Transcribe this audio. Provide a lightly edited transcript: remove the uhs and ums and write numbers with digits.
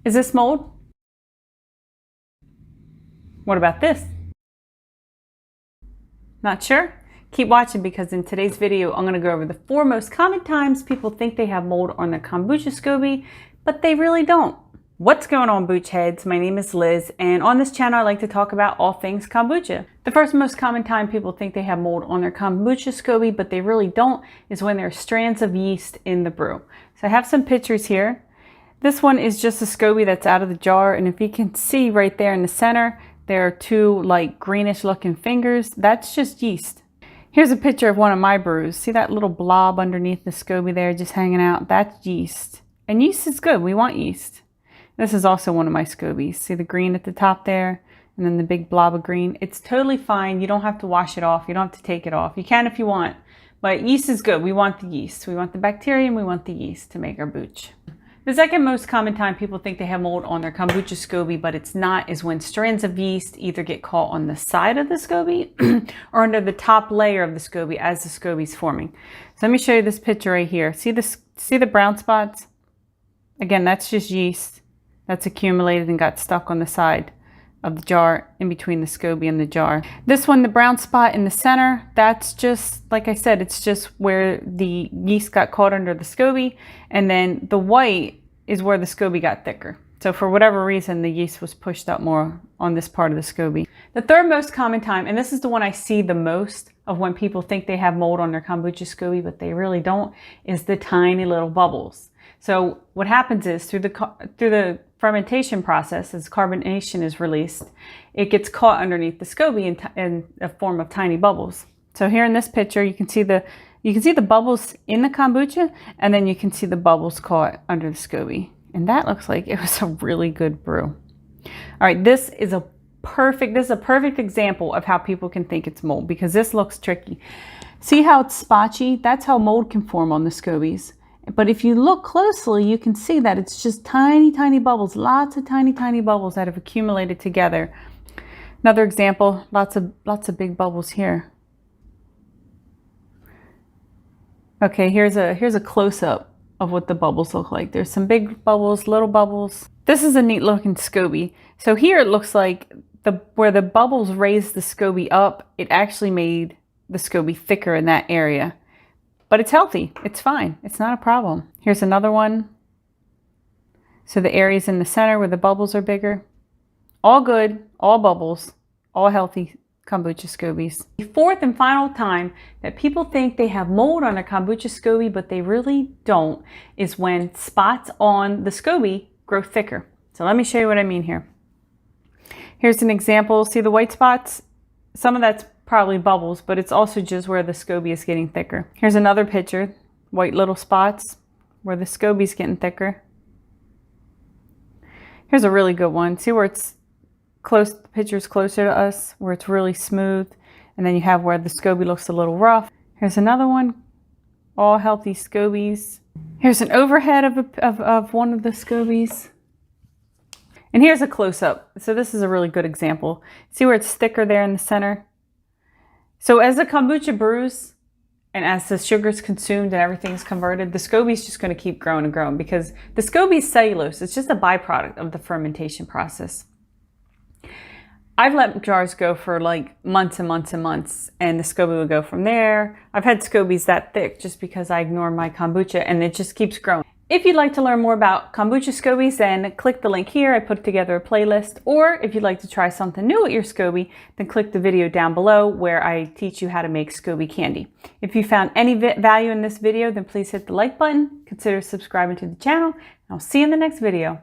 Is this mold? What about this? Not sure? Keep watching, because in today's video, I'm going to go over the 4 most common times people think they have mold on their kombucha Scoby, but they really don't. What's going on, Booch Heads? My name is Liz, and on this channel I like to talk about all things kombucha. The first most common time people think they have mold on their kombucha Scoby, but they really don't, is when there are strands of yeast in the brew. So I have some pictures here. This one is just a Scoby that's out of the jar, and if you can see right there in the center, there are 2 like greenish looking fingers. That's just yeast. Here's a picture of one of my brews. See that little blob underneath the Scoby there just hanging out? That's yeast. And yeast is good. We want yeast. This is also one of my Scobies. See the green at the top there? And then the big blob of green. It's totally fine. You don't have to wash it off. You don't have to take it off. You can if you want. But yeast is good. We want the yeast. We want the bacteria and we want the yeast to make our booch. The second most common time people think they have mold on their kombucha Scoby, but it's not, is when strands of yeast either get caught on the side of the Scoby or under the top layer of the Scoby as the Scoby's forming. So let me show you this picture right here. See the brown spots? Again, that's just yeast that's accumulated and got stuck on the side of the jar in between the Scoby and the jar. This one, the brown spot in the center, that's just, like I said, it's just where the yeast got caught under the Scoby, and then the white is where the Scoby got thicker. So for whatever reason, the yeast was pushed up more on this part of the Scoby. The third most common time, and this is the one I see the most of when people think they have mold on their kombucha Scoby, but they really don't, is the tiny little bubbles. So what happens is through the fermentation process, as carbonation is released, it gets caught underneath the Scoby in a form of tiny bubbles. So here in this picture, you can see the bubbles in the kombucha, and then you can see the bubbles caught under the Scoby. And that looks like it was a really good brew. All right, this is a perfect example of how people can think it's mold, because this looks tricky. See how it's spotchy? That's how mold can form on the Scobies. But if you look closely, you can see that it's just tiny, tiny bubbles, lots of tiny, tiny bubbles that have accumulated together. Another example, lots of big bubbles here. Okay, here's a close-up of what the bubbles look like. There's some big bubbles, little bubbles. This is a neat looking Scoby. So here it looks like where the bubbles raised the Scoby up, it actually made the Scoby thicker in that area. But it's healthy. It's fine. It's not a problem. Here's another one. So the areas in the center where the bubbles are bigger. All good, all bubbles, all healthy kombucha Scobies. The fourth and final time that people think they have mold on their kombucha Scoby, but they really don't, is when spots on the Scoby grow thicker. So let me show you what I mean here. Here's an example. See the white spots? Some of that's probably bubbles, but it's also just where the Scoby is getting thicker. Here's another picture, white little spots where the Scoby is getting thicker. Here's a really good one. See where it's close, the picture's closer to us, where it's really smooth, and then you have where the Scoby looks a little rough. Here's another one, all healthy Scobies. Here's an overhead of one of the Scobies. And here's a close-up. So this is a really good example. See where it's thicker there in the center? So as the kombucha brews and as the sugar is consumed and everything's converted, the Scoby is just going to keep growing and growing, because the Scoby is cellulose. It's just a byproduct of the fermentation process. I've let jars go for like months and months and months, and the Scoby would go from there. I've had Scobies that thick just because I ignore my kombucha, and it just keeps growing. If you'd like to learn more about kombucha Scobies, then click the link here. I put together a playlist. Or if you'd like to try something new with your Scoby, then click the video down below where I teach you how to make Scoby candy. If you found any value in this video, then please hit the like button, consider subscribing to the channel, and I'll see you in the next video.